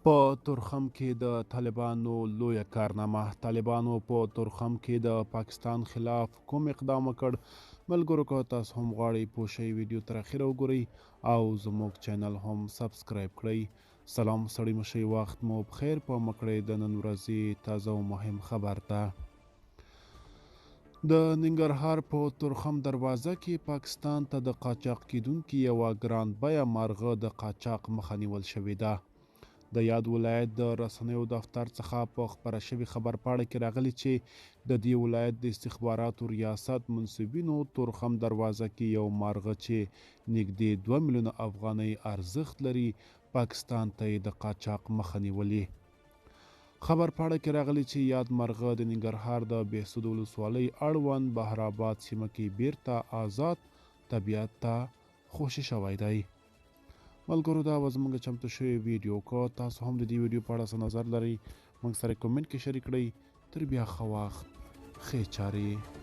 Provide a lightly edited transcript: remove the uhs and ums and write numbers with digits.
په تورخم کې د طالبانو لویه کارنامه. طالبانو په تورخم کې د پاکستان خلاف کوم اقدام وکړ؟ ملګرو که تاسو هم غواړئ پوه شئ ویډیو تر اخره وګورئ او زموږ چینل هم سبسکرایب کړئ. سلام ستړي مه شئ، وخت مو بخیر. په مکړئ د نن ورځې تازه او مهم خبر ته. د ننګرهار په تورخم دروازه کې پاکستان ته د قاچاق کیدونکي یوه ګران بیه مارغه د قاچاق مخه نیول شوې ده. د یاد ولایت د رسنیو دفتر څخه په خپره شوي خبر پاڼه کې راغلي چې د دې ولایت د استخباراتو ریاست منصبینو تورخم دروازه کې یو مارغه چې نږدې 2 میلیونه افغانۍ ارزښت لري پاکستان ته یې د قاچاق مخه نیولې. خبر پاڼه کې راغلي چې یاد مرغه د ننګرهار د بهسود ولسوالۍ اړوند بهرآباد سیمه کې بیرته آزاد طبیعت ته خوشي شوی دی. ملګرو دا به زموږ چمتو شوی ویډیو. که تاسو هم د دې ویډیو په اړه څه نظر لرئ موږ سره کمنټ کې شریک کړئ. تر بیا ښه وخت، ښې چارې.